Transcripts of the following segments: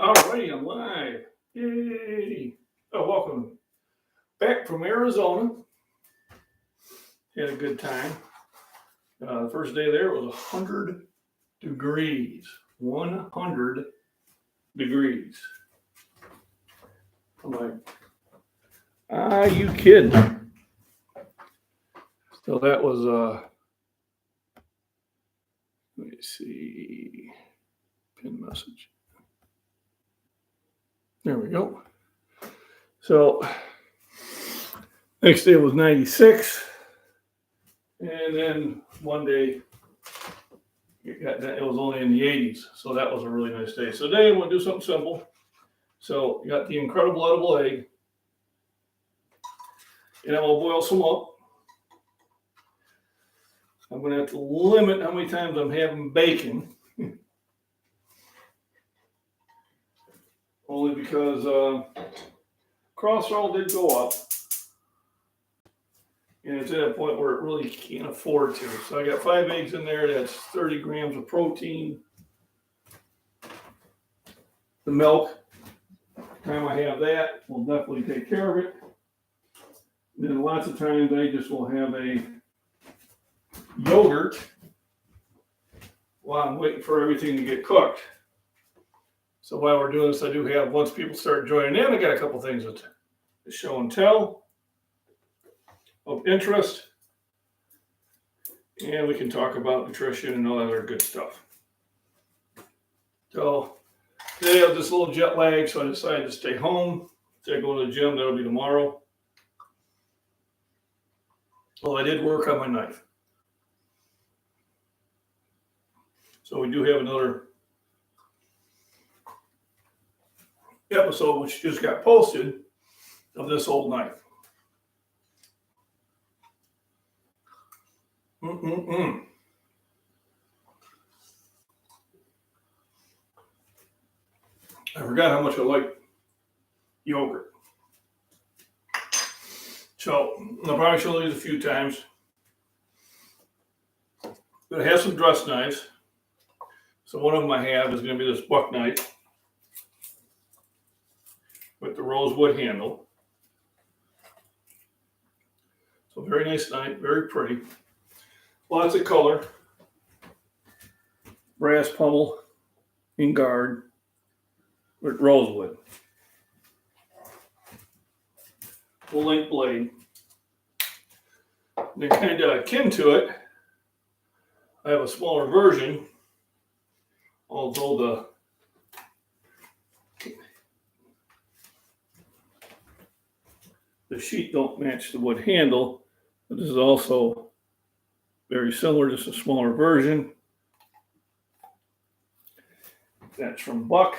Alrighty, I'm live. Yay! Oh, welcome back from Arizona. Had a good time. The first day there was 100 degrees. 100 degrees. I'm like, you kidding? So that was, let me see, pin message. There we go. So next day was 96. And then one day it was only in the 80s. So that was a really nice day. So today I'm going to do something simple. So you got the incredible edible egg. And I'm going to boil some up. I'm going to have to limit how many times I'm having bacon. Only because cholesterol did go up. And it's at a point where it really can't afford to. So I got 5 eggs in there. That's 30 grams of protein. The milk, the time I have that, will definitely take care of it. And then lots of times I just will have a yogurt while I'm waiting for everything to get cooked. So while we're doing this, I do have, once people start joining in, I got a couple things to show and tell of interest. And we can talk about nutrition and all that other good stuff. So today I have this little jet lag, so I decided to stay home. Instead of going to the gym, that'll be tomorrow. Well, I did work on my knife. So we do have another episode which just got posted of this old knife. I forgot how much I like yogurt. So I'll probably show these a few times. But I have some dress knives. So one of them I have is going to be this buck knife with the rosewood handle. So very nice knife, very pretty. Lots of color. Brass pommel and guard with rosewood. Full length blade. And kind of akin to it, I have a smaller version, although the sheath don't match the wood handle, but this is also very similar, just a smaller version. That's from Buck.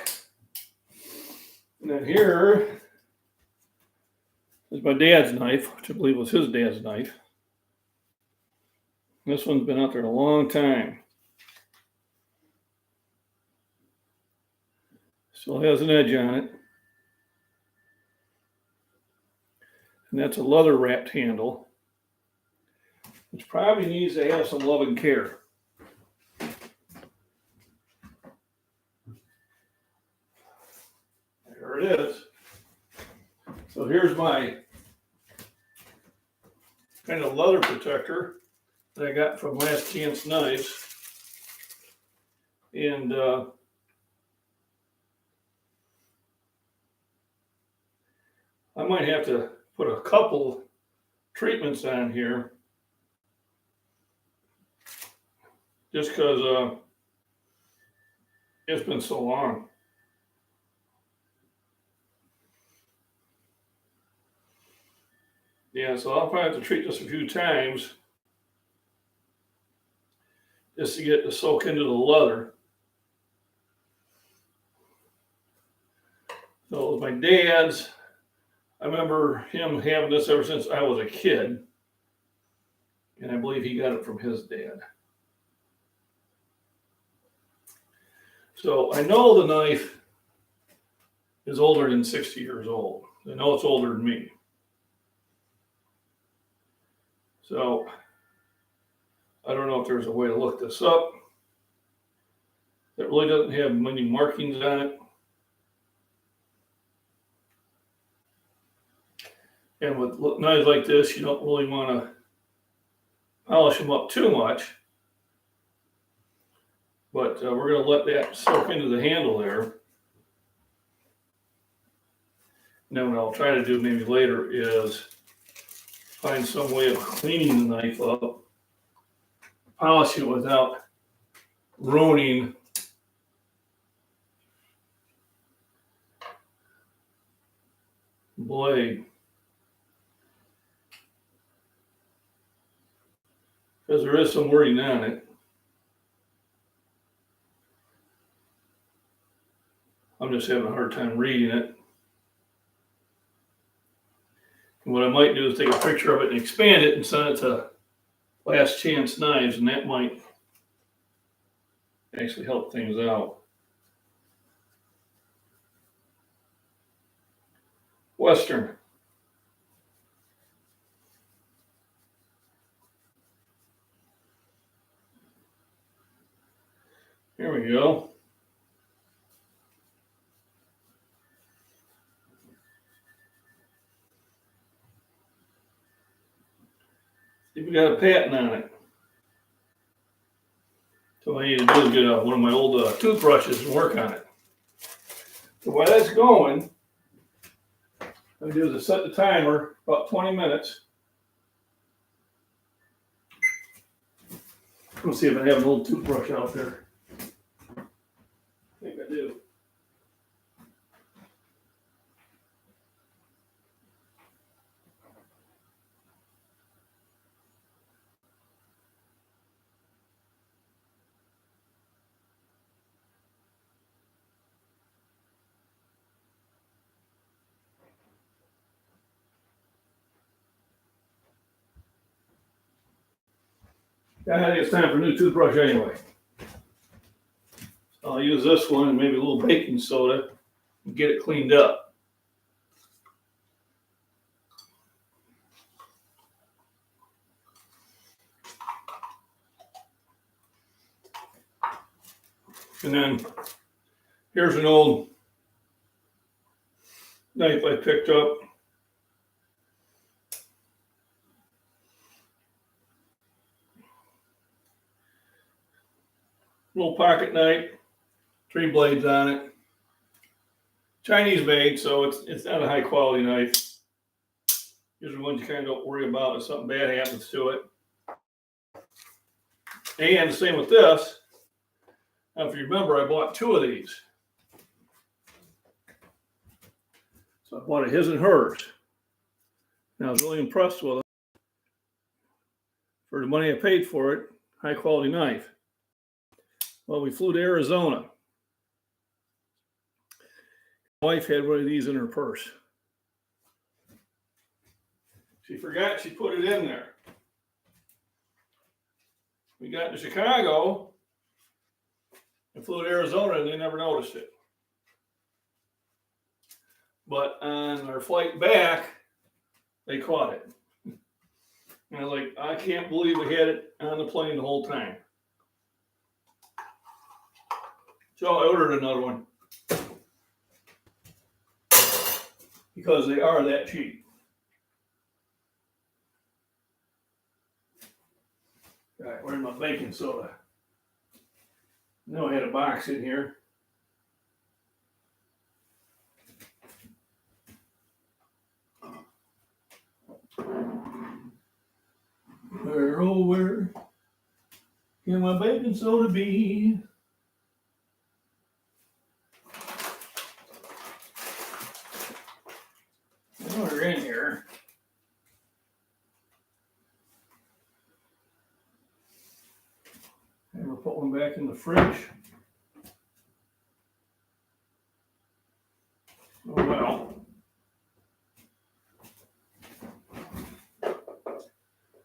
And then here is my dad's knife, which I believe was his dad's knife. This one's been out there a long time. Still has an edge on it. And that's a leather wrapped handle, which probably needs to have some love and care. There it is. So here's my kind of leather protector that I got from Last Chance Knives. And I might have to put a couple treatments on here just because it's been so long. Yeah, so I'll probably have to treat this a few times just to get it to soak into the leather. So it was my dad's. I remember him having this ever since I was a kid. And I believe he got it from his dad. So I know the knife is older than 60 years old. I know it's older than me. So I don't know if there's a way to look this up. It really doesn't have many markings on it. And with knives like this, you don't really want to polish them up too much. But we're going to let that soak into the handle there. And then what I'll try to do maybe later is find some way of cleaning the knife up, polish it without ruining the blade. Because there is some wording on it. I'm just having a hard time reading it. And what I might do is take a picture of it and expand it and send it to Last Chance Knives, and that might actually help things out. Western. Here we go. See if we got a patent on it. So what I need to do is get one of my old toothbrushes and work on it. So while that's going, what I do is I set the timer about 20 minutes. Let's see if I have an old toothbrush out there. I think I do. I think it's time for a new toothbrush anyway. I'll use this one and maybe a little baking soda and get it cleaned up. And then here's an old knife I picked up. Little pocket knife, 3 blades on it. Chinese made, so it's not a high quality knife. Usually ones you kind of don't worry about if something bad happens to it. And the same with this. Now, if you remember, I bought 2 of these. So I bought a his and hers. And I was really impressed with it. For the money I paid for it, high quality knife. Well, we flew to Arizona. My wife had one of these in her purse. She forgot she put it in there. We got to Chicago and flew to Arizona, and they never noticed it. But on our flight back, they caught it. And I was like, I can't believe we had it on the plane the whole time. So I ordered another one. Because they are that cheap. All right, where's my baking soda? I know I had a box in here. Where, oh, where can my baking soda be? Oh, they're in here. Never put one back in the fridge. Oh well.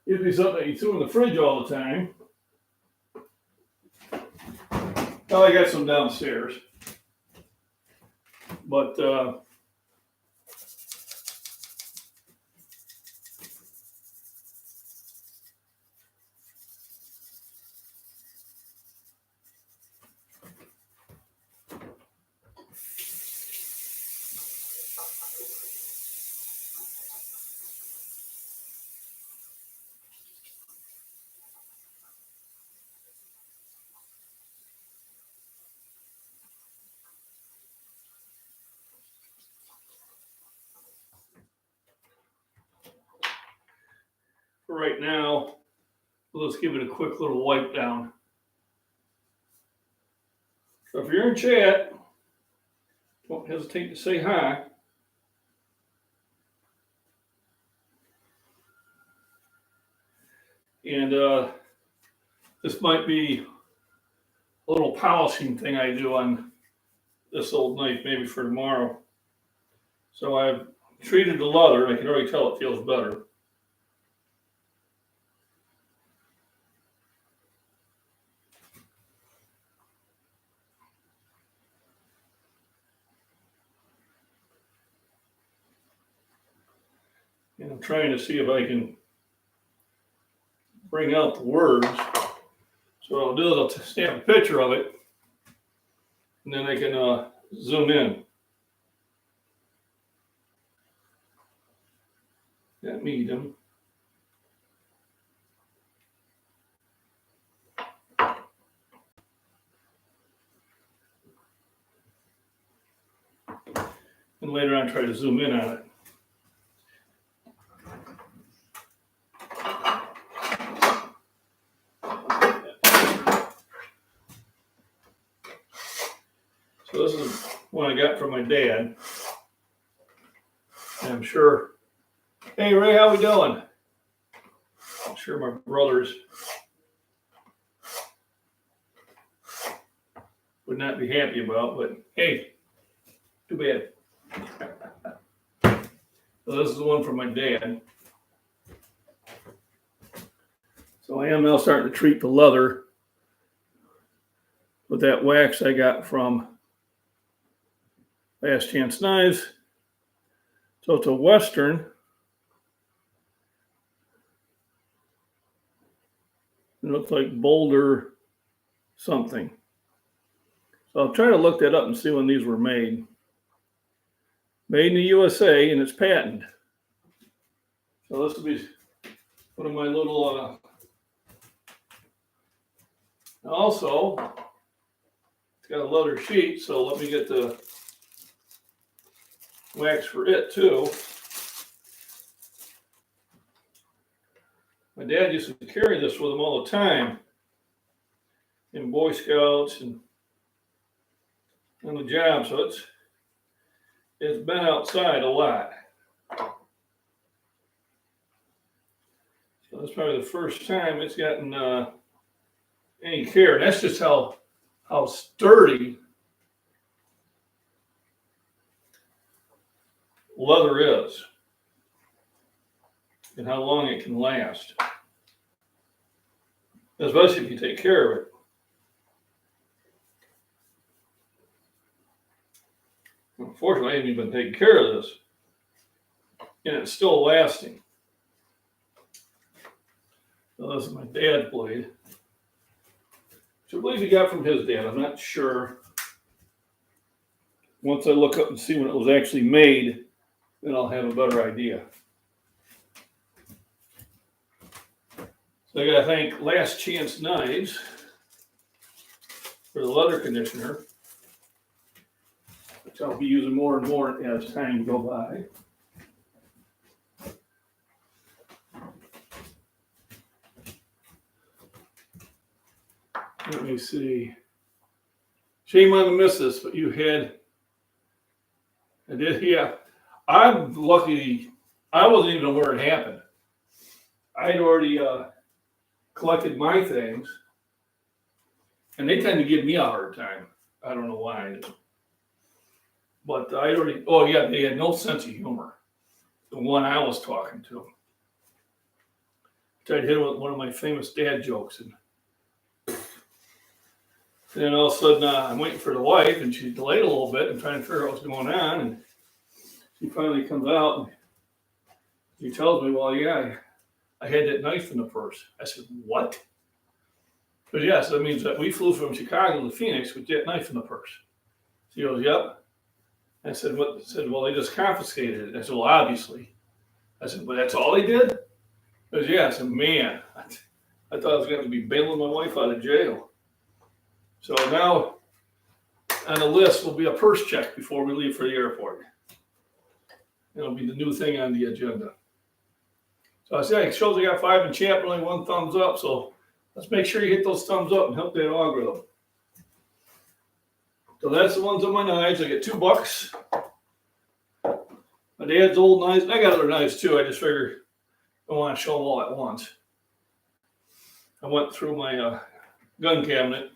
It'd be something you threw in the fridge all the time. Oh, I got some downstairs. But for right now, let's give it a quick little wipe down. So if you're in chat, don't hesitate to say hi. And this might be a little polishing thing I do on this old knife, maybe for tomorrow. So I've treated the leather. I can already tell it feels better. And I'm trying to see if I can bring out the words. So what I'll do is I'll snap a picture of it, and then I can zoom in. That medium. And later on try to zoom in on it. So this is one I got from my dad. And I'm sure, hey Ray, how we doing? I'm sure my brothers would not be happy about, but hey, too bad. So this is the one from my dad. So I am now starting to treat the leather with that wax I got from Last Chance Knives. So it's a Western. It looks like Boulder something. So I'll try to look that up and see when these were made. Made in the USA, and it's patented. So this will be one of my little, also, it's got a leather sheet, so let me get the wax for it too. My dad used to carry this with him all the time in Boy Scouts and on the job, so it's been outside a lot. So that's probably the first time it's gotten any care. That's just how sturdy leather is and how long it can last, especially if you take care of it. Unfortunately, I haven't even been taking care of this, and it's still lasting. So this is my dad's blade, which I believe he got from his dad. I'm not sure. Once I look up and see when it was actually made, then I'll have a better idea. So I got to thank Last Chance Knives for the leather conditioner, which I'll be using more and more as time go by. Let me see. Shame on the missus, but you had. I did, yeah. I'm lucky. I wasn't even aware it happened. I'd already collected my things, and they tend to give me a hard time. I don't know why. But I already. Oh yeah, they had no sense of humor. The one I was talking to. Tried to hit it with one of my famous dad jokes, and then all of a sudden I'm waiting for the wife, and she delayed a little bit and trying to figure out what's going on, and she finally comes out and she tells me, well, yeah, I had that knife in the purse. I said, what? But yes, that means that we flew from Chicago to Phoenix with that knife in the purse. She goes, yep. I said, what? I said, well, they just confiscated it. I said, well, obviously. I said, but that's all they did? He goes, yeah. I said, man, I thought I was going to be bailing my wife out of jail. So now on the list will be a purse check before we leave for the airport. It'll be the new thing on the agenda. So I said, it shows I got 5 in chat, but only 1 thumbs up. So let's make sure you hit those thumbs up and help that algorithm. So that's the ones on my knives. I get $2. My dad's old knives. I got other knives too. I just figured I want to show them all at once. I went through my gun cabinet.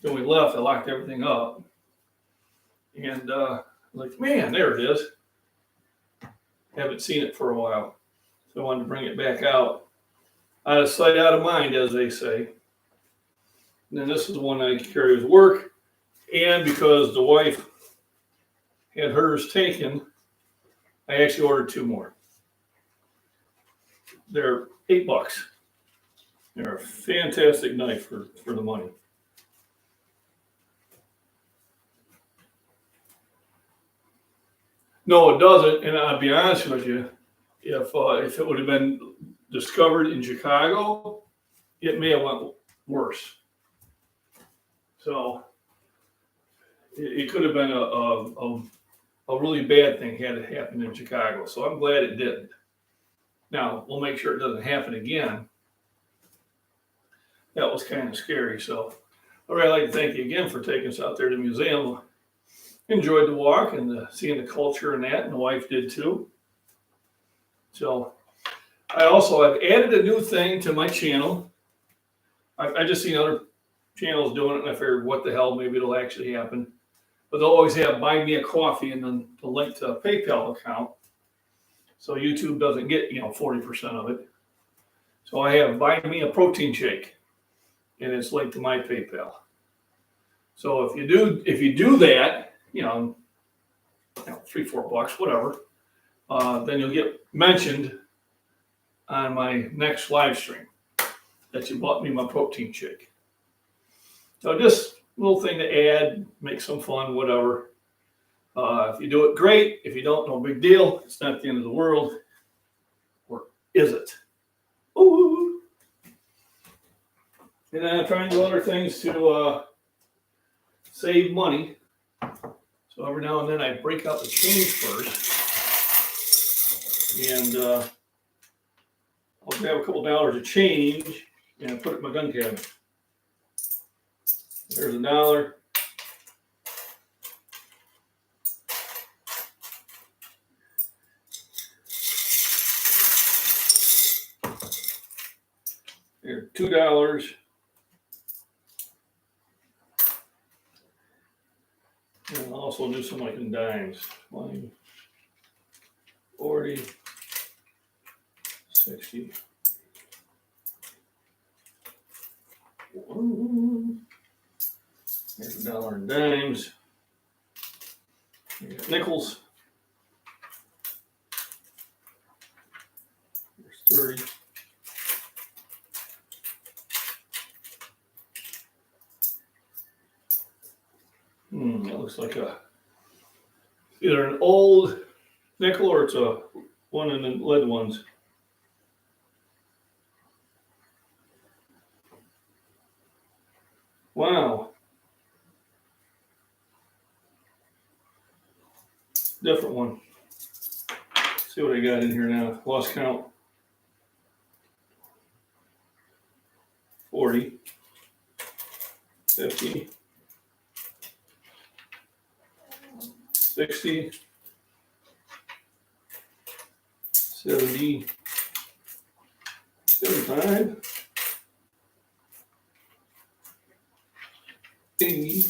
When we left, I locked everything up. And like, man, there it is. Haven't seen it for a while. So I wanted to bring it back out. Out of sight, out of mind, as they say. And then this is the one I carry with work. And because the wife had hers taken, I actually ordered 2 more. They're $8. They're a fantastic knife for the money. No, it doesn't. And I'll be honest with you, if it would have been discovered in Chicago, it may have went worse. So it could have been a really bad thing had it happened in Chicago. So I'm glad it didn't. Now, we'll make sure it doesn't happen again. That was kind of scary. So, all right, I'd like to thank you again for taking us out there to the museum. Enjoyed the walk and seeing the culture and that, and the wife did too. So, I've added a new thing to my channel. I just seen other channels doing it, and I figured, what the hell, maybe it'll actually happen. But they'll always have buy me a coffee and then the link to a PayPal account. So YouTube doesn't get 40% of it. So I have buy me a protein shake, and it's linked to my PayPal. So if you do that, $3-4, whatever, then you'll get mentioned on my next live stream that you bought me my protein shake. So just a little thing to add, make some fun, whatever. If you do it, great. If you don't, no big deal. It's not the end of the world. Or is it? Ooh. And then I'm trying to do other things to save money. So every now and then I break out the change first. And I'll grab a couple dollars of change and put it in my gun cabinet. There's $1. Here, $2. And I'll also do some like in dimes. 20, 40, 60. There's $1 in dimes. There's nickels. There's 30. That looks like either an old nickel or it's a one of the lead ones. Wow. Different one. Let's see what I got in here now. Lost count. 40. 50. 60, 70, 75, 80,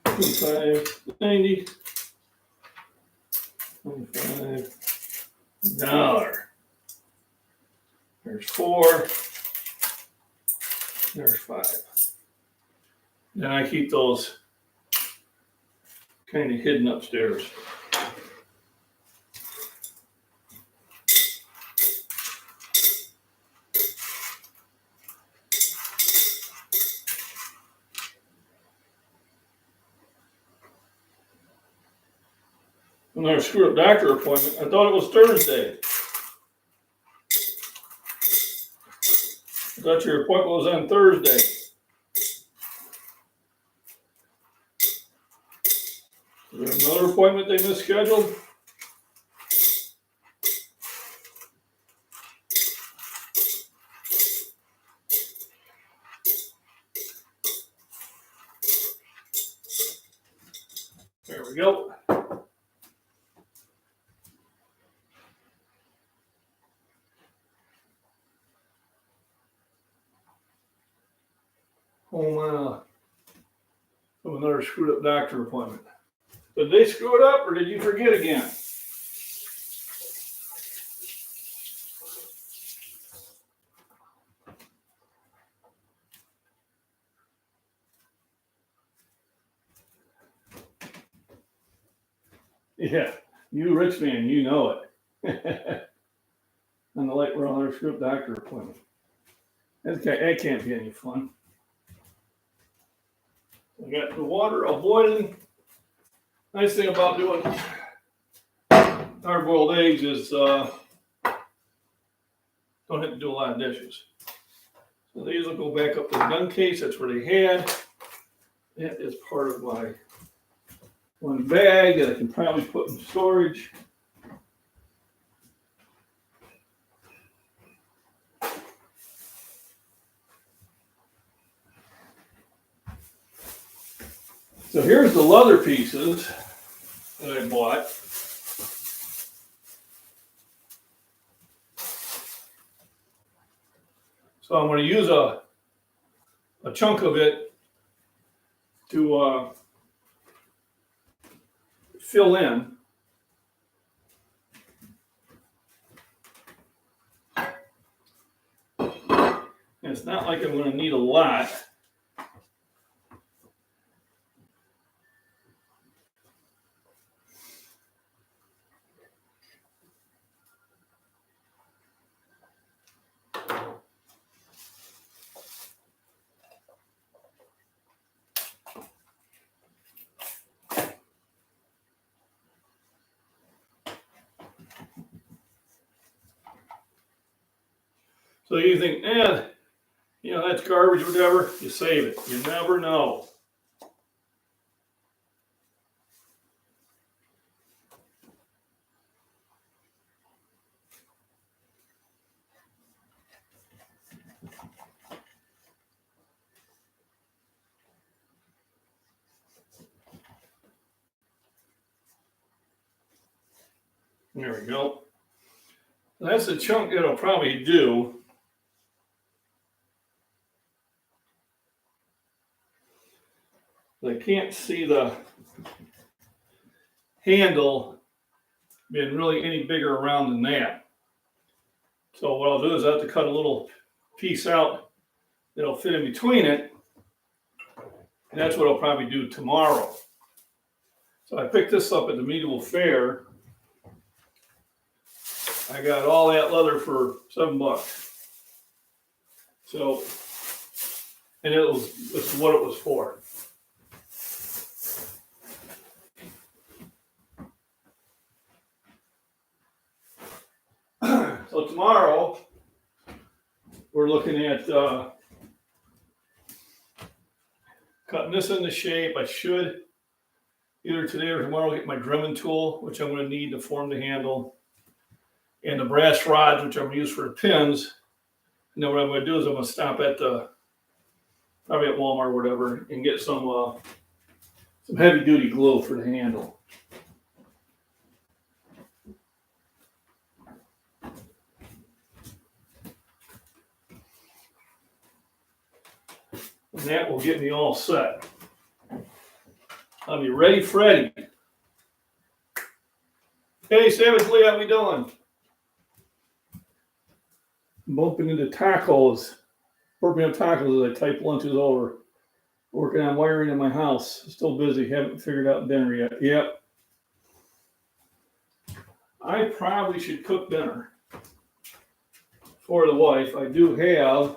25, 90, 25, $1. There's 4. There's 5. Then I keep those kind of hidden upstairs. Another screwed up doctor appointment. I thought it was Thursday. I thought your appointment was on Thursday. another appointment they misscheduled. There we go. Home from another screwed up doctor appointment. Did they screw it up or did you forget again? Yeah, you rich man, you know it. And the light we're on our screw up doctor appointment. That can't be any fun. I got the water avoiding. Nice thing about doing hard-boiled eggs is don't have to do a lot of dishes. So these will go back up to the gun case. That's where they had. That is part of my one bag that I can probably put in storage. So here's the leather pieces that I bought. So I'm going to use a chunk of it to fill in. And it's not like I'm going to need a lot. So you think, that's garbage, whatever. You save it. You never know. There we go. That's the chunk it'll probably do. I can't see the handle being really any bigger around than that. So what I'll do is I have to cut a little piece out that'll fit in between it. And that's what I'll probably do tomorrow. So I picked this up at the medieval fair. I got all that leather for $7. So, and this is what it was for. So tomorrow, we're looking at cutting this into shape. I should either today or tomorrow get my Dremel tool, which I'm going to need to form the handle, and the brass rods, which I'm going to use for the pins. And then what I'm going to do is I'm going to stop at probably at Walmart or whatever, and get some heavy duty glue for the handle. And that will get me all set. I'll be ready, Freddy. Hey, Savage Lee, how we doing? I'm bumping into tacos. Working on tacos as I type lunches over. Working on wiring in my house. Still busy. Haven't figured out dinner yet. Yep. I probably should cook dinner for the wife. I do have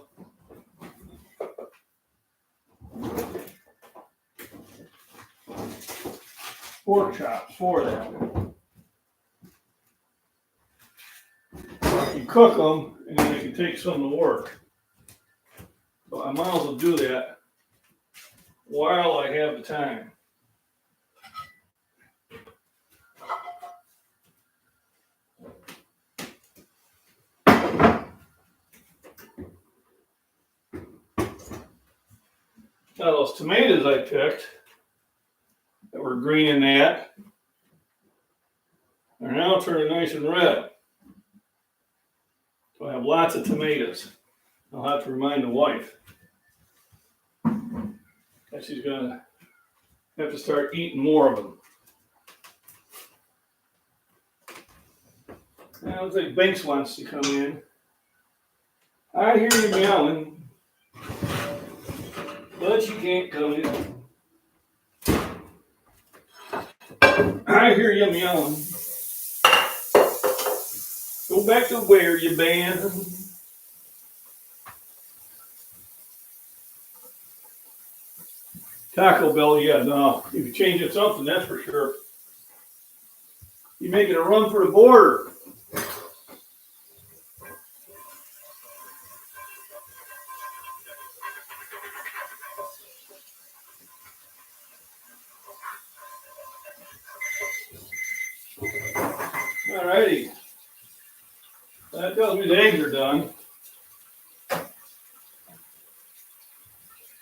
pork chops for that. You cook them, and then you can take some to work. So I might as well do that while I have the time. Now those tomatoes I picked that were green in that are now turning nice and red. So I have lots of tomatoes. I'll have to remind the wife that she's gonna have to start eating more of them. Now, looks like Banks wants to come in. I hear you meowing, but you can't come in. I hear you meowing. Go back to where you been. Taco Bell, yeah, no. You're changing something, that's for sure. You're making a run for the border. Alrighty. That tells me the eggs are done.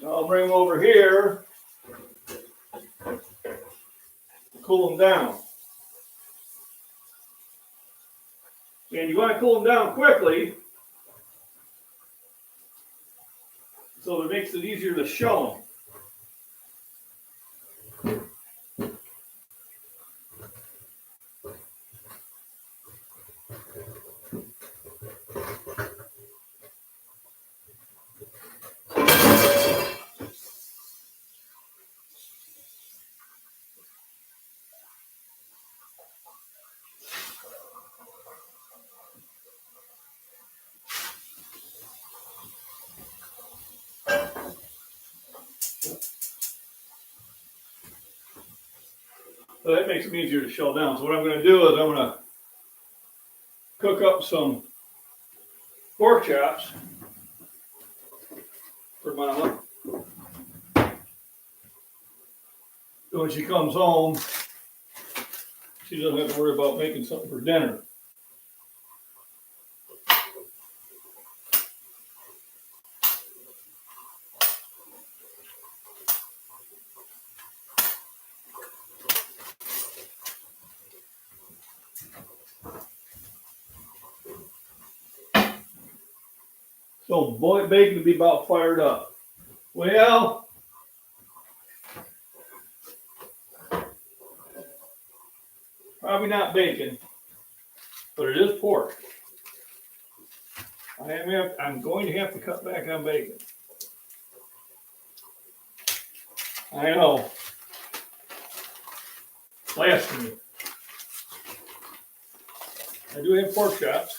I'll bring them over here. Cool them down. And you want to cool them down quickly so it makes it easier to show them. So that makes them easier to shell down. So what I'm going to do is I'm going to cook up some pork chops for Mama. So when she comes home, she doesn't have to worry about making something for dinner. So boy, bacon to be about fired up. Well, probably not bacon, but it is pork. I'm going to have to cut back on bacon. I know. Blasphemy. I do have pork chops.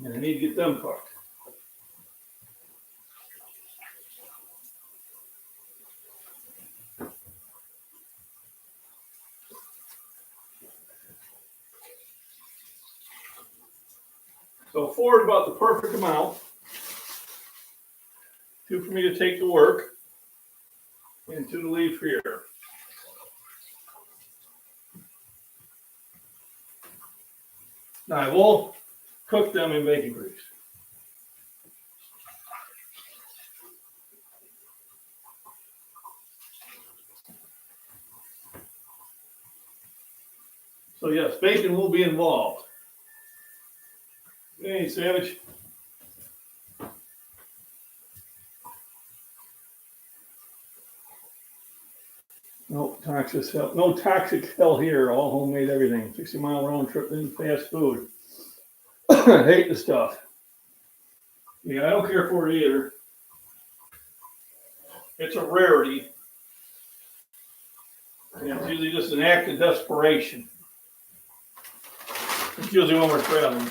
And I need to get them cooked. So 4 is about the perfect amount. 2 for me to take to work. And 2 to leave here. Now I will cook them in bacon grease. So yes, bacon will be involved. Hey, Savage. No toxic hell here. All homemade everything. 60-mile round trip in fast food. I hate the stuff. Yeah, I don't care for it either. It's a rarity. And it's usually just an act of desperation. It's usually when we're traveling.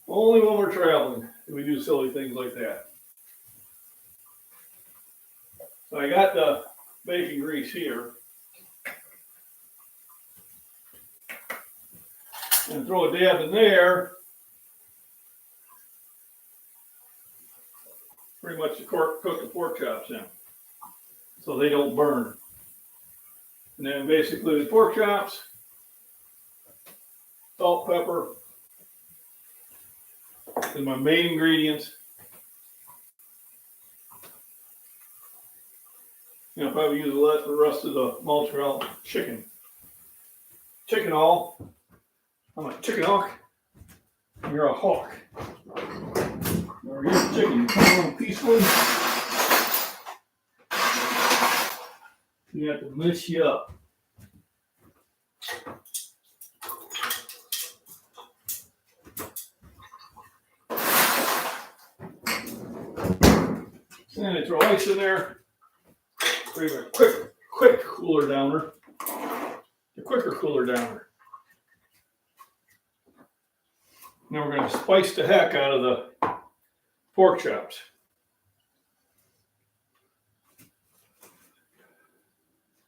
Only when we're traveling do we do silly things like that. So I got the bacon grease here. And throw a dab in there. Pretty much to cook the pork chops in. So they don't burn. And then basically the pork chops, salt, pepper, is my main ingredients. You know, probably use the rest of the mozzarella. Chicken all. I'm a chicken hawk. You're a hawk. Or you're a chicken. You come along peacefully. You have to mix you up. And I throw ice in there. Bring a quick cooler downer. The quicker cooler downer. Now we're going to spice the heck out of the pork chops.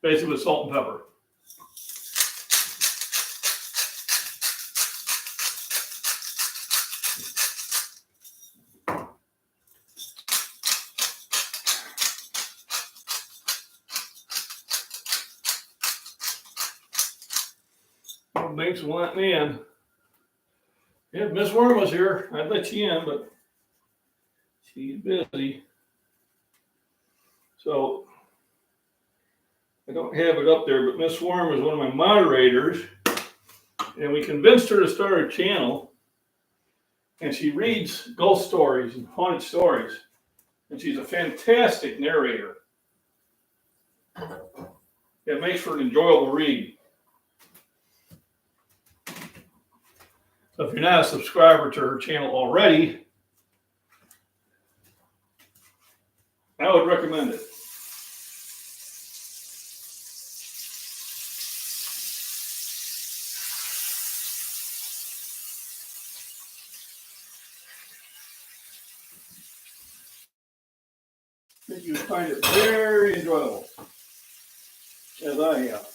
Basically with salt and pepper. Well, thanks for letting me in. If Miss Worm was here, I'd let you in, but she's busy. So I don't have it up there, but Miss Worm is one of my moderators, and we convinced her to start a channel, and she reads ghost stories and haunted stories, and she's a fantastic narrator. It makes for an enjoyable read. So if you're not a subscriber to her channel already, I would recommend it. I think you would find it very enjoyable, as I have.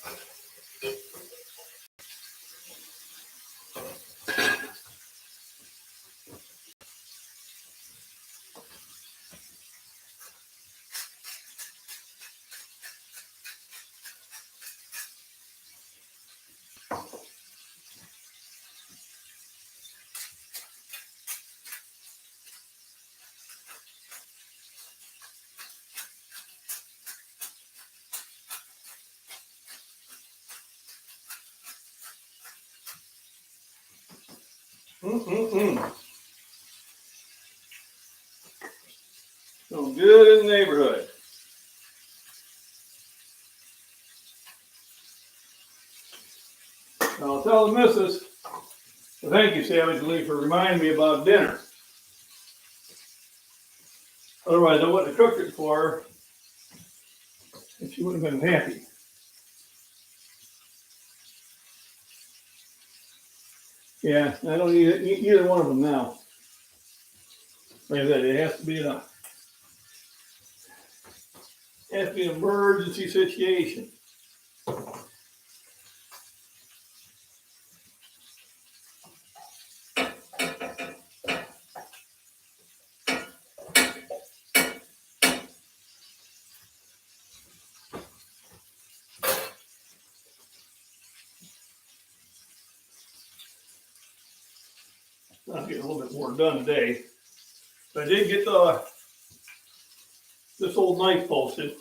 So good in the neighborhood. I'll tell the missus, well, thank you, Savage for reminding me about dinner. Otherwise, I wouldn't have cooked it for her, and she wouldn't have been happy. Yeah, I don't need either one of them now. Like I said, it has to be an emergency situation. I'll get a little bit more done today. But I did get this old knife posted.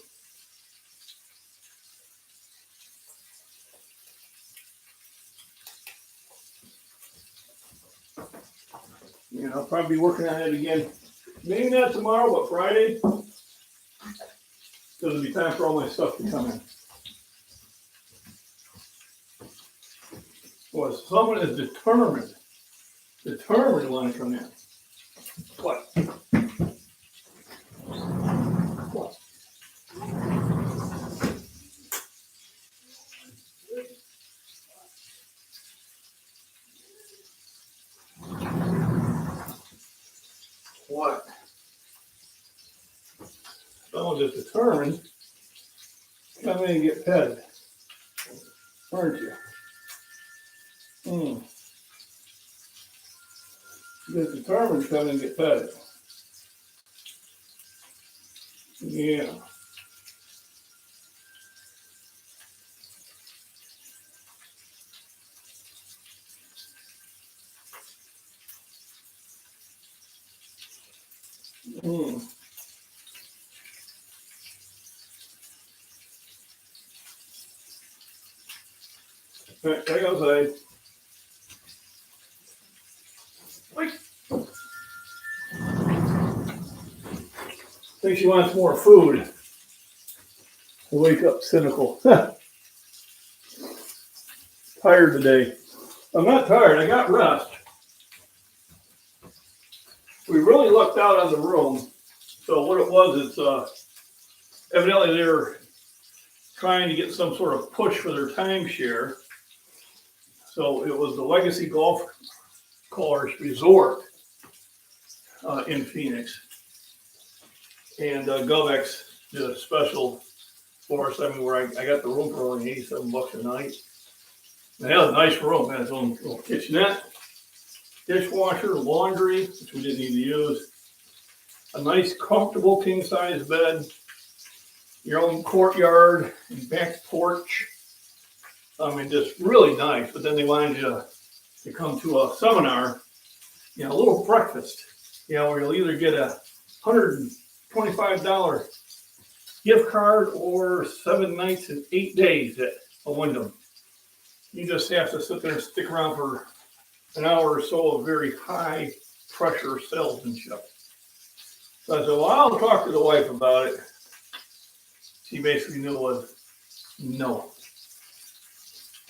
And I'll probably be working on it again. Maybe not tomorrow, but Friday. Because it'll be time for all my stuff to come in. Well, someone is determined to want to come in. What? What? What? Someone is determined to come in and get petted. Aren't you? You're determined to come in and get petted. Yeah. Right, back outside. Wait. Think she wants more food. I wake up cynical. Tired today. I'm not tired. I got rest. We really lucked out on the room. So what it was, it's evidently they were trying to get some sort of push for their timeshare. So it was the Legacy Golf Course Resort in Phoenix. And GovX did a special for us. I mean, where I got the room for only $87 a night. And it had a nice room. It had its own little kitchenette, dishwasher, laundry, which we didn't need to use. A nice, comfortable king-size bed. Your own courtyard and back porch. I mean, just really nice. But then they wanted you to come to a seminar, a little breakfast, where you'll either get a $125 gift card or 7 nights and 8 days at a Wyndham. You just have to sit there and stick around for an hour or so of very high pressure salesmanship. So I said, well, I'll talk to the wife about it. She basically knew it was no.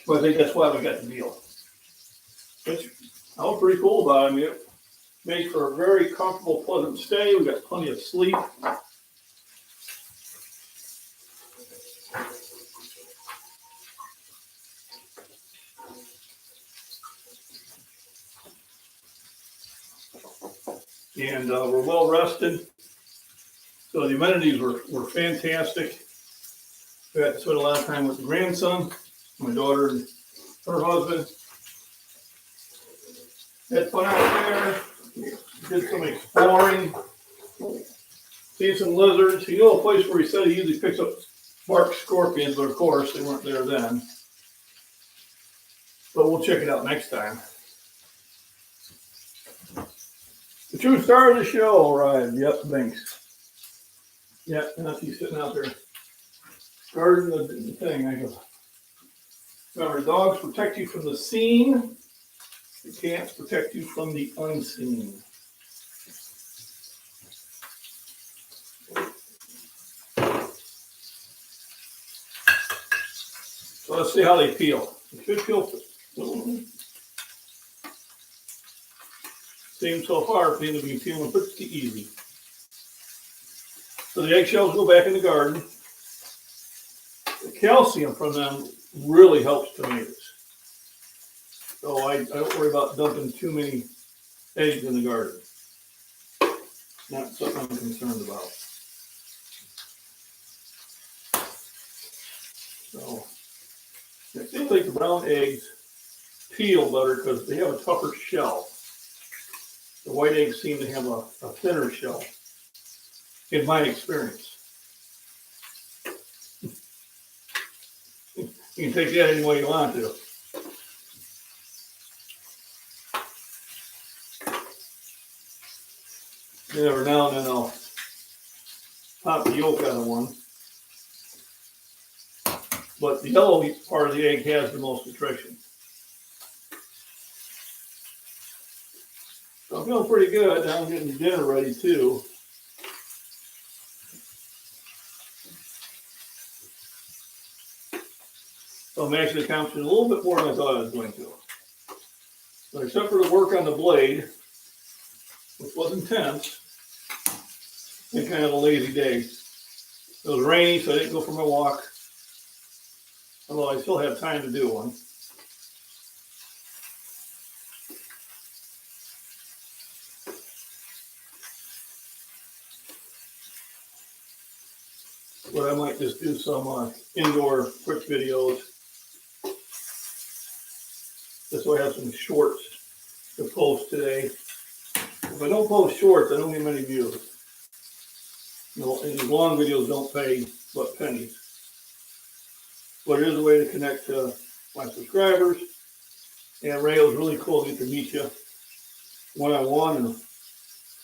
But I think that's why we got the deal. Which I was pretty cool about it. I mean, it made for a very comfortable, pleasant stay. We got plenty of sleep. And we're well rested. So the amenities were fantastic. We got to spend a lot of time with the grandson, my daughter, and her husband. Had fun out there. Did some exploring. Seen some lizards. You know a place where he said he usually picks up bark scorpions, but of course they weren't there then. But we'll check it out next time. The true star of the show arrived. Yep, thanks. Yep, now he's sitting out there guarding the thing. I go, remember, dogs protect you from the seen. The cats protect you from the unseen. So let's see how they peel. They should peel. Seems so far seem to be peeling pretty easy. So the eggshells go back in the garden. The calcium from them really helps tomatoes. So I don't worry about dumping too many eggs in the garden. Not something I'm concerned about. So it seems like the brown eggs peel better because they have a tougher shell. The white eggs seem to have a thinner shell, in my experience. You can take that any way you want to. Every now and then I'll pop the yolk out of one. But the yellow part of the egg has the most nutrition. So I'm feeling pretty good. Now I'm getting dinner ready too. So I'm actually accomplishing a little bit more than I thought I was going to. So except for the work on the blade, which was intense, and kind of a lazy day. It was rainy, so I didn't go for my walk. Although I still have time to do one. But I might just do some indoor quick videos. Just so I have some shorts to post today. If I don't post shorts, I don't get many views. And these long videos don't pay but pennies. But it is a way to connect to my subscribers. And Ray, it was really cool to get to meet you one-on-one. And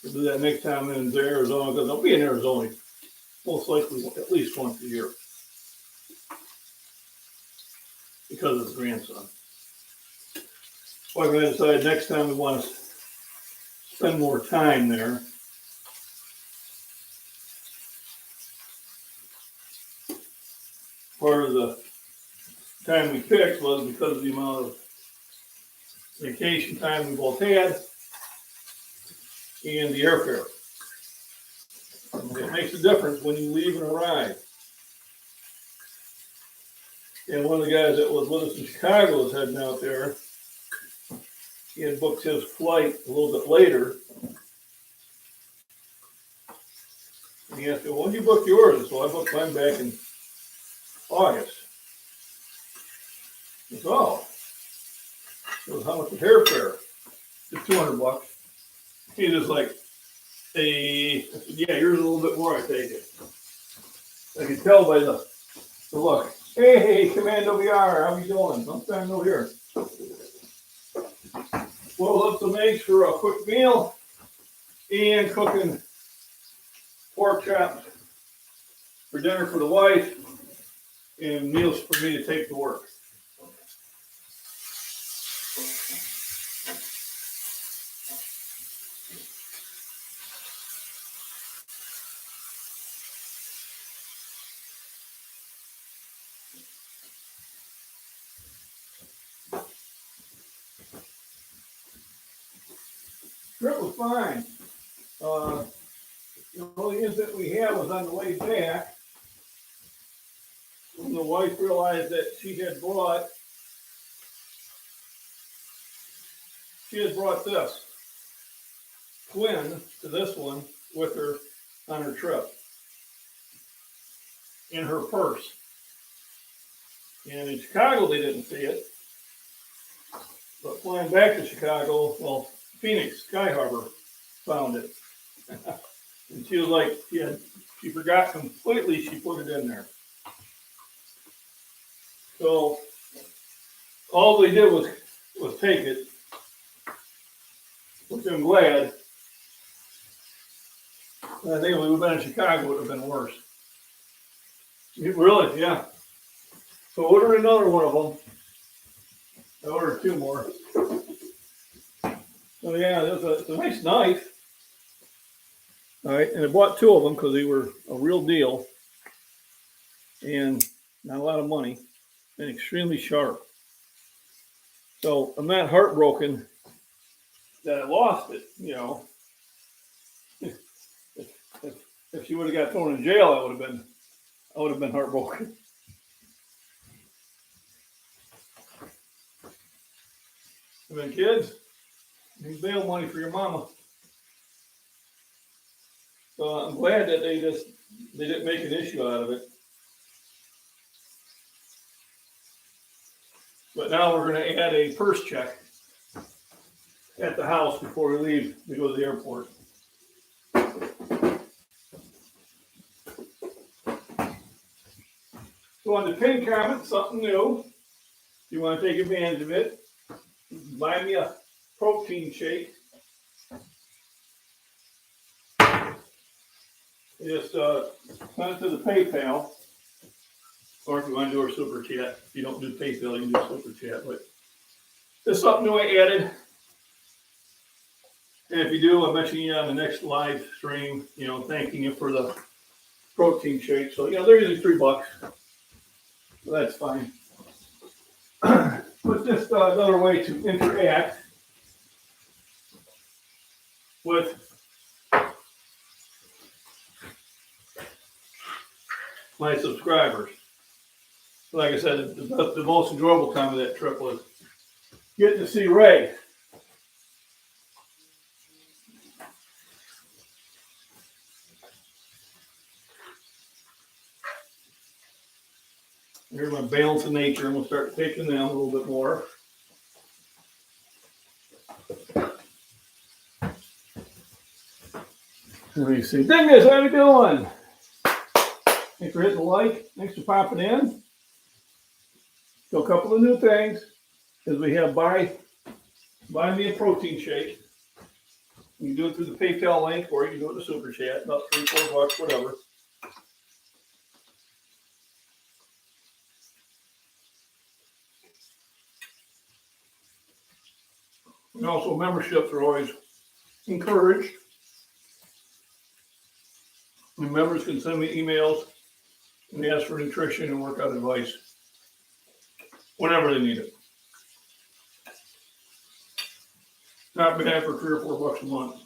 we'll do that next time I'm in Arizona, because I'll be in Arizona most likely at least once a year. because of his grandson. Wife and I decided next time we want to spend more time there. Part of the time we picked was because of the amount of vacation time we both had and the airfare. It makes a difference when you leave and arrive. And one of the guys that was with us in Chicago was heading out there. He had booked his flight a little bit later. And he asked me, well, when did you book yours? So I booked mine back in August. He said, oh. So how much was airfare? It's $200. He was like, hey, I said, yeah, yours is a little bit more, I take it. I could tell by the look. Hey, Commando VR, how you doing? Long time no here. Well, up some eggs for a quick meal and cooking pork chops for dinner for the wife and meals for me to take to work. Trip was fine. The only incident we had was on the way back when the wife realized that she had brought this twin to this one with her on her trip in her purse. And in Chicago, they didn't see it. But flying back to Chicago, well, Phoenix, Sky Harbor found it. And she was like, she forgot completely she put it in there. So all they did was take it, which I'm glad. I think if we would have been in Chicago, it would have been worse. Really, yeah. So I ordered another one of them. I ordered 2 more. So yeah, it's a nice knife. All right, and I bought 2 of them because they were a real deal and not a lot of money and extremely sharp. So I'm not heartbroken that I lost it, you know. If she would have got thrown in jail, I would have been heartbroken. And then kids, need bail money for your mama. So I'm glad that they didn't make an issue out of it. But now we're going to add a purse check at the house before we leave to go to the airport. So on the pin comment, something new. If you want to take advantage of it, buy me a protein shake. You just send it to the PayPal. Or if you want to do a super chat. If you don't do PayPal, you can do super chat. But this is something new I added. And if you do, I'll mention you on the next live stream, you know, thanking you for the protein shake. So, you know, they're usually $3. So that's fine. But just another way to interact with my subscribers. Like I said, the most enjoyable time of that trip was getting to see Ray. Here's my balance of nature. I'm going to start taking them a little bit more. Let me see. Dingus, how you doing? Thanks for hitting the like. Thanks for popping in. So a couple of new things is we have buy me a protein shake. You can do it through the PayPal link or you can do it in the super chat, about $3-4, whatever. And also memberships are always encouraged. And members can send me emails and ask for nutrition and workout advice whenever they need it. Not bad for $3 or $4 a month.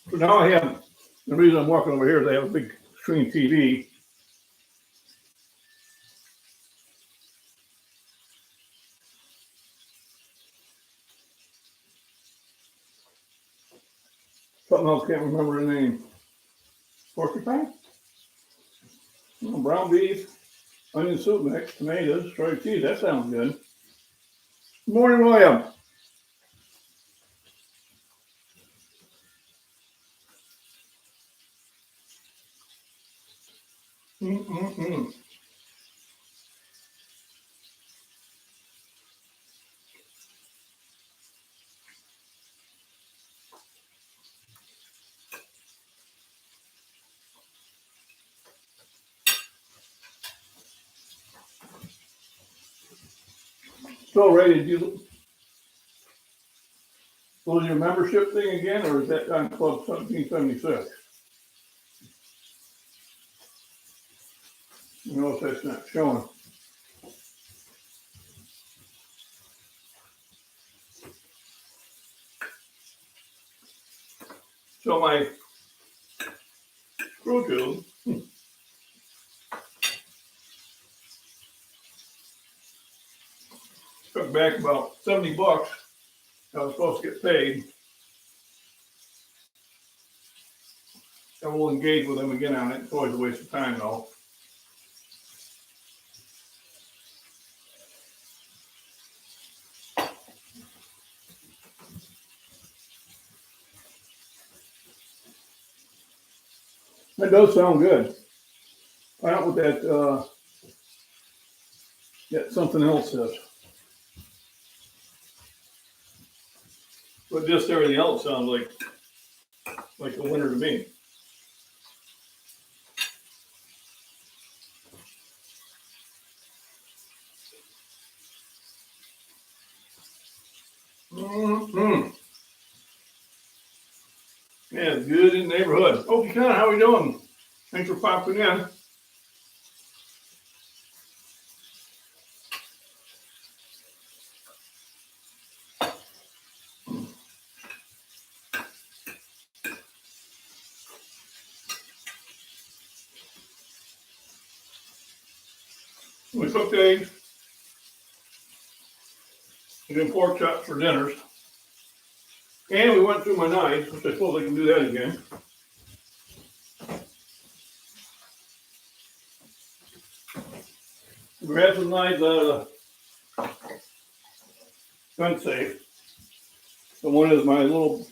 So now I have, the reason I'm walking over here is I have a big screen TV. Something else, can't remember the name. Porcupine? Brown beef, onion soup mix, tomatoes, strawberry cheese. That sounds good. Good morning, William. Mm-mm-mm. So, Ray, did you lose your membership thing again, or is that on Club 1776? No, that's not showing. So my screw tube took back about $70. I was supposed to get paid. I will engage with them again on it. It's always a waste of time, though. That does sound good. Find out what that something else is. But just everything else sounds like a winner to me. Mm-hmm. Yeah, good in the neighborhood. Okay, Connor, how we doing? Thanks for popping in. We cooked eggs and then pork chops for dinners. And we went through my knives, which I suppose I can do that again. We had some knives out of the gun safe. So one is my little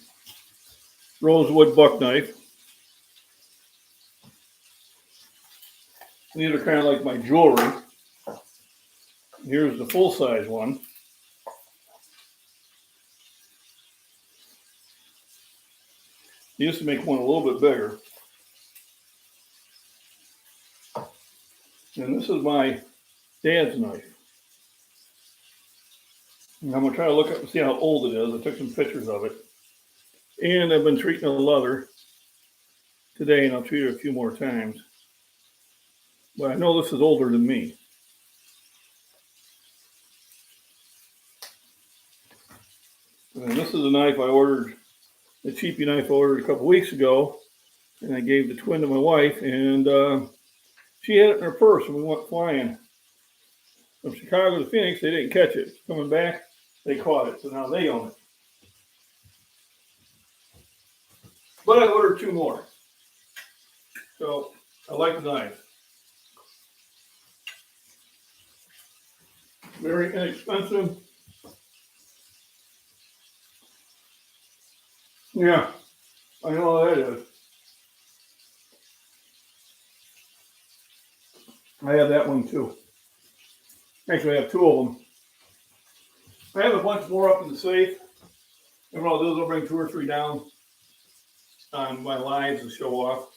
rosewood buck knife. These are kind of like my jewelry. Here's the full-size one. I used to make one a little bit bigger. And this is my dad's knife. And I'm going to try to look up and see how old it is. I took some pictures of it. And I've been treating the leather today, and I'll treat it a few more times. But I know this is older than me. And this is a knife I ordered, a cheapy knife I ordered a couple weeks ago. And I gave the twin to my wife, and she had it in her purse when we went flying from Chicago to Phoenix. They didn't catch it. Coming back, they caught it, so now they own it. But I ordered 2 more. So I like the knife. Very inexpensive. Yeah, I know how that is. I have that one too. Actually, I have 2 of them. I have a bunch more up in the safe. And what I'll do is I'll bring 2 or 3 down on my lives to show off.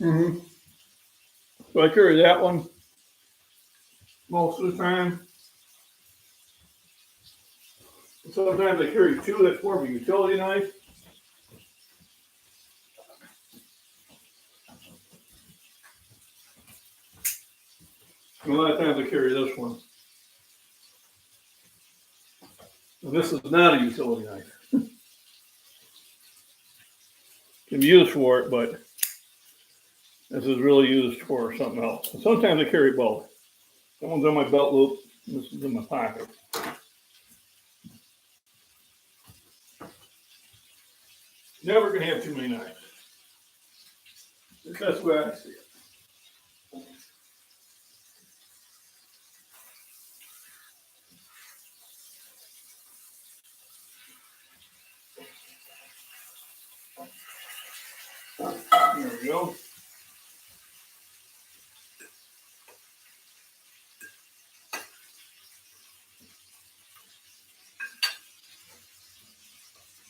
Mm-hmm. So I carry that one most of the time. Sometimes I carry two. That's more of a utility knife. And a lot of times I carry this one. And this is not a utility knife. Can be used for it, but this is really used for something else. And sometimes I carry both. That one's on my belt loop. And this is in my pocket. Never gonna have too many knives. That's the way I see it. There we go.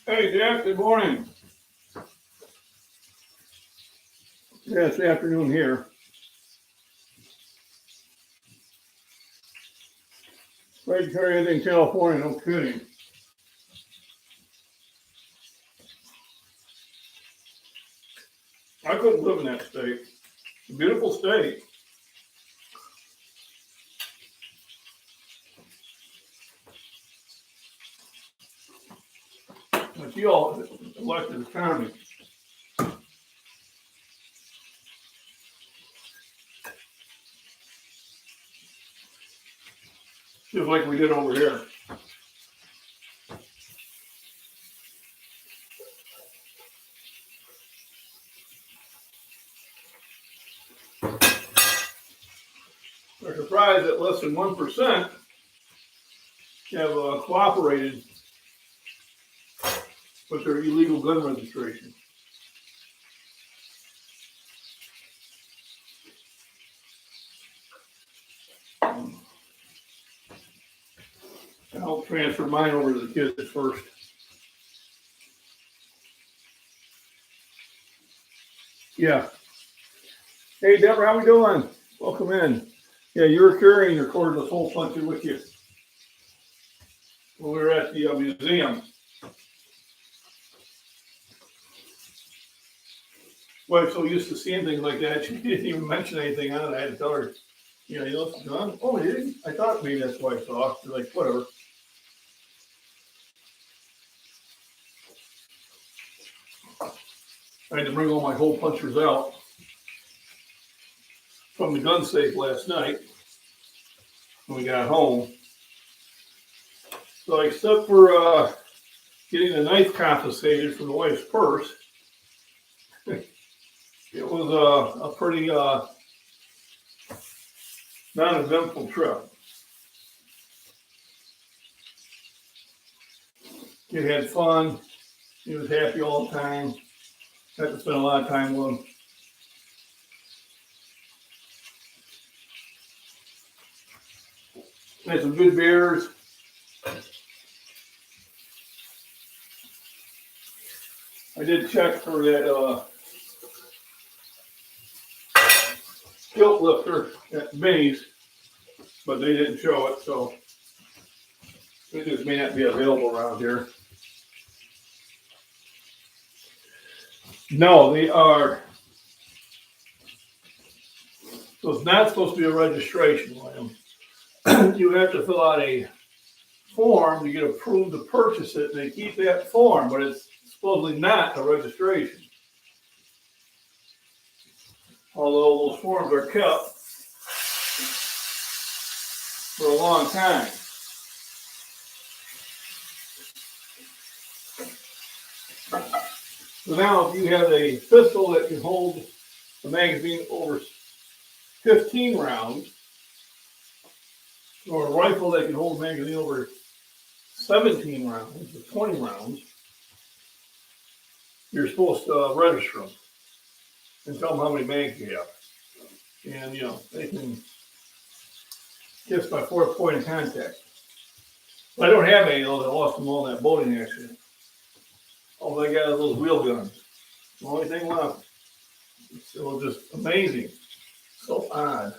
Hey, Jack, good morning. Yeah, it's afternoon here. Afraid to carry anything in California, no kidding. I couldn't live in that state. It's a beautiful state. But you all elected attorney. Just like we did over here. They're surprised that less than 1% have cooperated with their illegal gun registration. I'll transfer mine over to the kids first. Yeah. Hey, Deborah, how we doing? Welcome in. Yeah, you were carrying your cordless hole puncher with you when we were at the museum. Wife's so used to seeing things like that, she didn't even mention anything on it. I had to tell her, you know what's going on? Oh, you didn't? I thought maybe that's why I saw. She's like, whatever. I had to bring all my hole punchers out from the gun safe last night when we got home. So except for getting the knife confiscated from the wife's purse, it was a pretty non-eventful trip. It had fun. He was happy all the time. Got to spend a lot of time with him. Had some good beers. I did check for that tilt lifter at Benny's, but they didn't show it, so it just may not be available around here. No, they are. So it's not supposed to be a registration, William. You have to fill out a form to get approved to purchase it. They keep that form, but it's supposedly not a registration. Although those forms are kept for a long time. So now if you have a pistol that can hold a magazine over 15 rounds, or a rifle that can hold a magazine over 17 rounds, or 20 rounds, you're supposed to register them and tell them how many mags you have. And, you know, they can kiss my fourth point of contact. But I don't have any of those. I lost them all in that boating accident. All I got is those wheel guns. The only thing left. It was just amazing. So odd.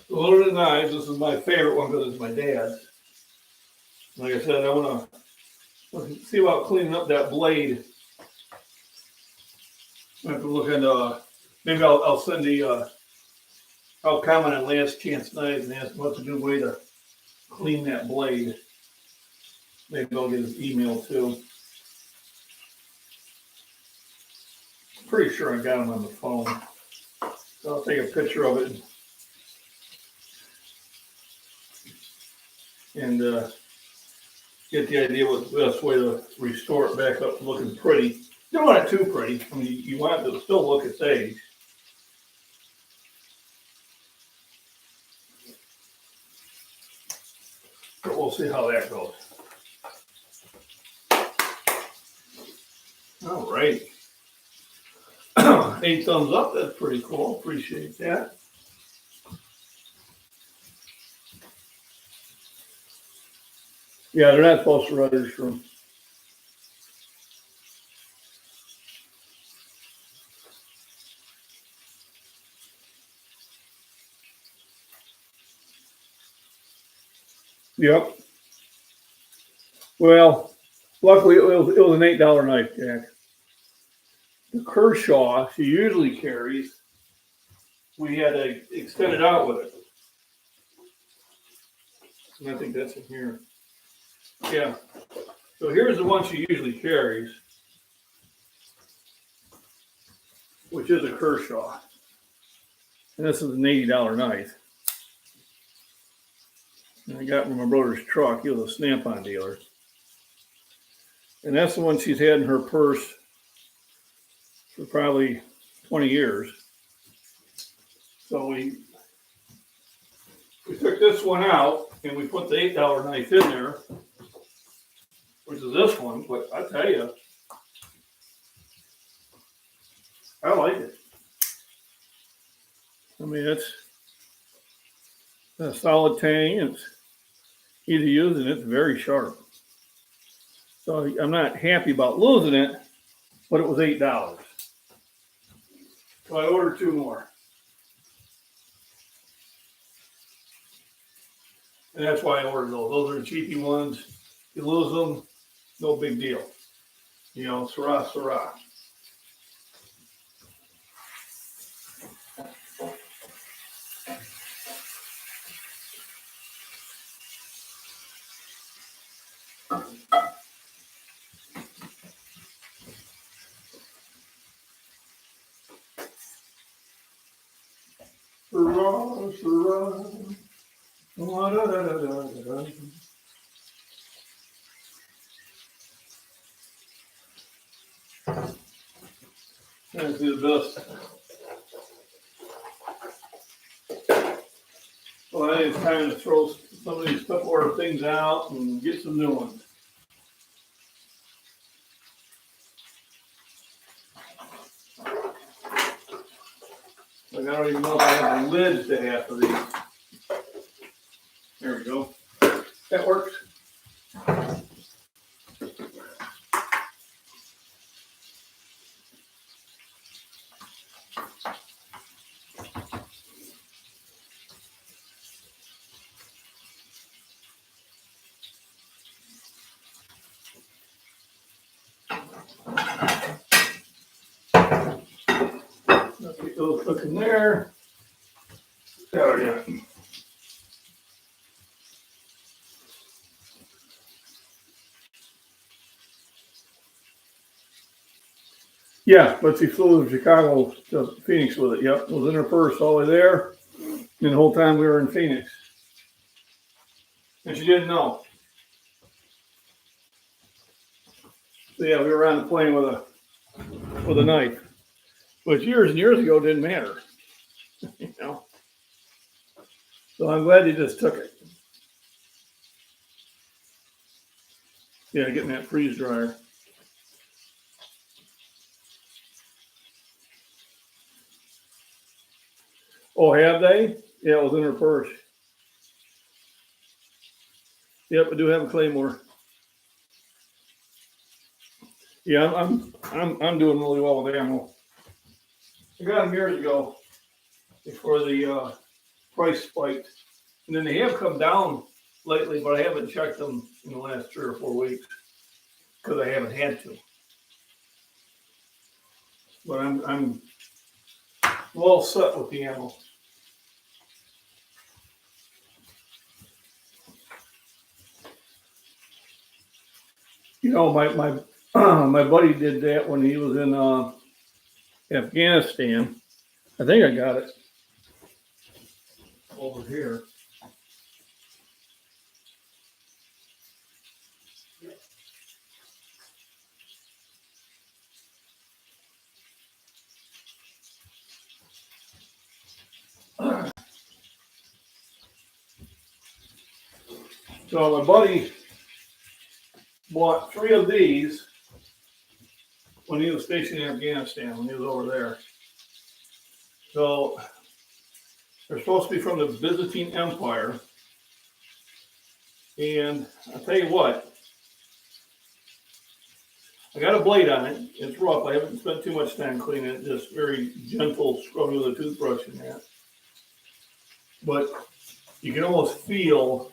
Loaded knives. This is my favorite one because it's my dad's. Like I said, I want to see about cleaning up that blade. I have to look into. Maybe I'll send the. I'll comment on Last Chance Knives and ask what's a good way to clean that blade. Maybe I'll get his email too. Pretty sure I got him on the phone. So I'll take a picture of it and get the idea what the best way to restore it back up to looking pretty. You don't want it too pretty. I mean, you want it to still look its age. But we'll see how that goes. All right. 8 thumbs up. That's pretty cool. Appreciate that. Yeah, they're not supposed to rudders from. Yep. Well, luckily it was an $8 knife, Jack. The Kershaw she usually carries, we had to extend it out with it. And I think that's in here. Yeah. So here's the one she usually carries, which is a Kershaw. And this is an $80 knife. And I got it from my brother's truck. He was a Snap-on dealer. And that's the one she's had in her purse for probably 20 years. So we took this one out and we put the $8 knife in there, which is this one. But I tell you, I like it. I mean, it's a solid tang. It's easy to use and it's very sharp. So I'm not happy about losing it, but it was $8. So I ordered 2 more. And that's why I ordered those. Those are the cheapy ones. You lose them, no big deal. You know, Syrah, Syrah. Syrah, Syrah. That's the best. Well, I think it's time to throw some of these Tupperware things out and get some new ones. Like I don't even know if I have the lids to half of these. There we go. That works. Let's get those cooking there. Oh, yeah. Yeah, but she flew to Chicago to Phoenix with it. Yep, it was in her purse all the way there. And the whole time we were in Phoenix. And she didn't know. So yeah, we were on the plane with a knife. Which years and years ago didn't matter. You know. So I'm glad you just took it. Yeah, getting that freeze dryer. Oh, have they? Yeah, it was in her purse. Yep, I do have a Claymore. Yeah, I'm doing really well with ammo. I got them years ago before the price spiked, and then they have come down lately, but I haven't checked them in the last 3 or 4 weeks because I haven't had to. But I'm well set with the ammo. You know, my my buddy did that when he was in Afghanistan. I think I got it over here. So my buddy bought 3 of these when he was stationed in Afghanistan, when he was over there. So they're supposed to be from the Byzantine Empire. And I'll tell you what, I got a blade on it. It's rough. I haven't spent too much time cleaning it. Just very gentle scrubbing with a toothbrush and that. But you can almost feel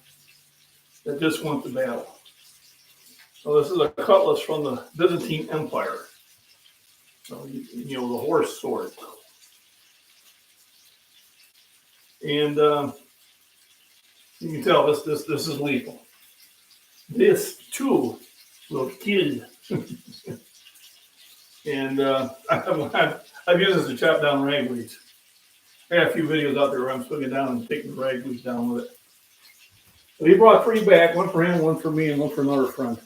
that this went to battle. So this is a cutlass from the Byzantine Empire. So, you know, the horse sword. And you can tell this is lethal. This too will kill. And I've used this to chop down ragweeds. I got a few videos out there where I'm swinging down and taking the ragweeds down with it. But he brought 3 back, one for him, one for me, and one for another friend.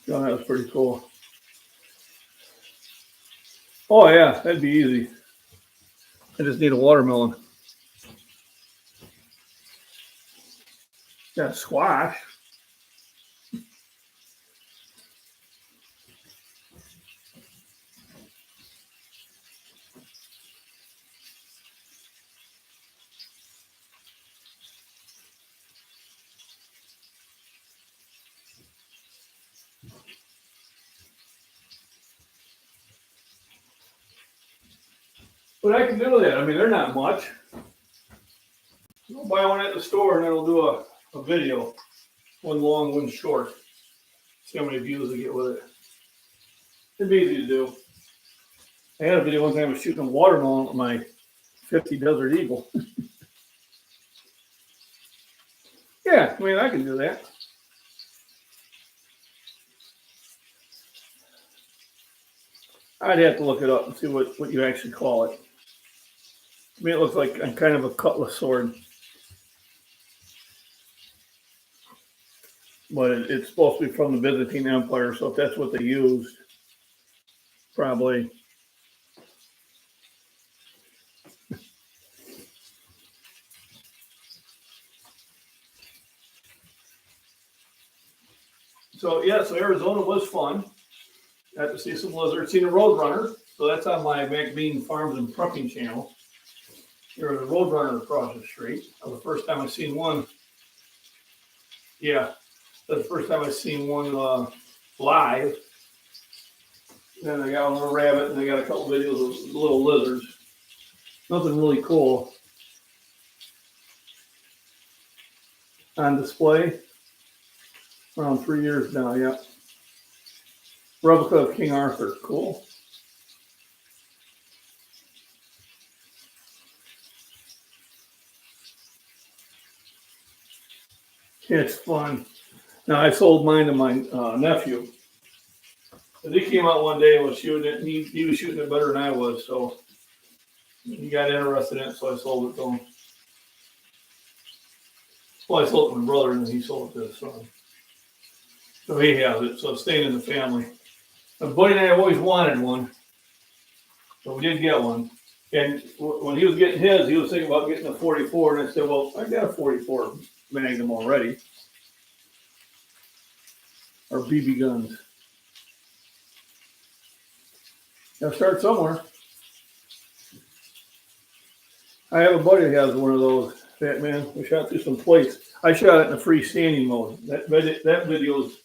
So that was pretty cool. Oh yeah, that'd be easy. I just need a watermelon. Got squash. But I can do that. I mean, they're not much. I'll buy one at the store and then I'll do a video. One long, one short. See how many views I get with it. It'd be easy to do. I had a video one time I was shooting a watermelon with my 50 Desert Eagle. Yeah, I mean, I can do that. I'd have to look it up and see what you actually call it. I mean, it looks like a kind of a cutlass sword. But it's supposed to be from the Byzantine Empire, so if that's what they used, probably. So yeah, so Arizona was fun. Got to see some lizards, seen a roadrunner. So that's on my MacBean Farms and Prepping channel. There was a roadrunner across the street. That was the first time I seen one. Yeah, that's the first time I seen one live. Then I got a little rabbit, and I got a couple videos of little lizards. Nothing really cool on display. Around 3 years now, yeah. Replica of King Arthur, cool. It's fun. Now I sold mine to my nephew. But he came out one day and was shooting it, and he was shooting it better than I was, so he got interested in it, so I sold it to him. Well, I sold it to my brother, and then he sold it to his son. So he has it, so it's staying in the family. My buddy and I have always wanted one, so we did get one. And when he was getting his, he was thinking about getting a 44, and I said, well, I got a 44 Magnum already. Or BB guns. Gotta start somewhere. I have a buddy who has one of those. Fat man. We shot through some plates. I shot it in a freestanding mode. That video is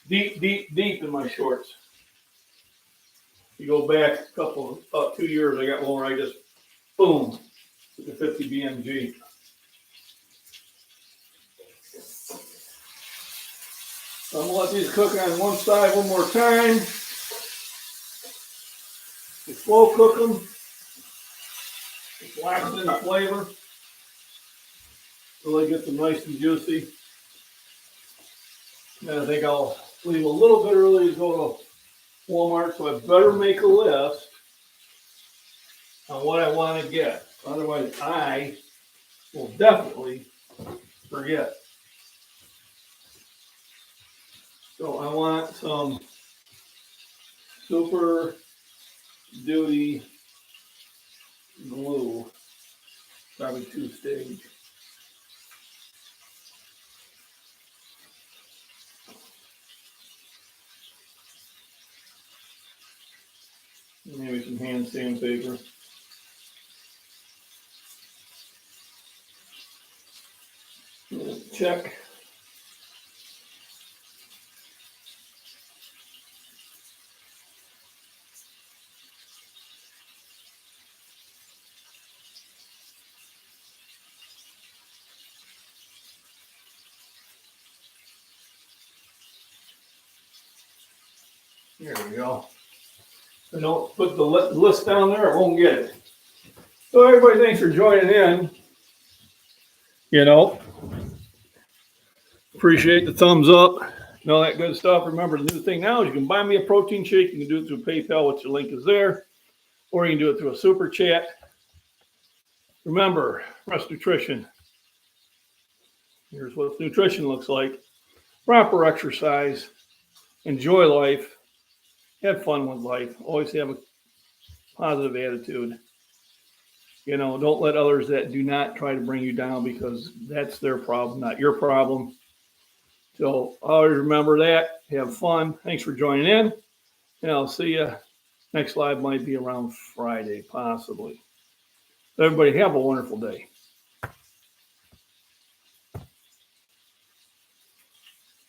deep in my shorts. You go back about 2 years, I got one where I just, boom, with the 50 BMG. So I'm gonna let these cook on one side one more time. You slow cook them. Just wax in the flavor. Really get them nice and juicy. And I think I'll leave a little bit early to go to Walmart, so I better make a list on what I want to get. Otherwise, I will definitely forget. So I want some Super Duty glue, probably 2-stage. Maybe some hand sandpaper. Check. There we go. So don't put the list down there, I won't get it. So everybody, thanks for joining in. You know, appreciate the thumbs up and all that good stuff. Remember, the new thing now is you can buy me a protein shake. You can do it through PayPal, which the link is there, or you can do it through a super chat. Remember, Rest Nutrition. Here's what nutrition looks like. Proper exercise. Enjoy life. Have fun with life. Always have a positive attitude. You know, don't let others that do not try to bring you down, because that's their problem, not your problem. So always remember that. Have fun. Thanks for joining in. And I'll see you. Next live might be around Friday, possibly. Everybody have a wonderful day.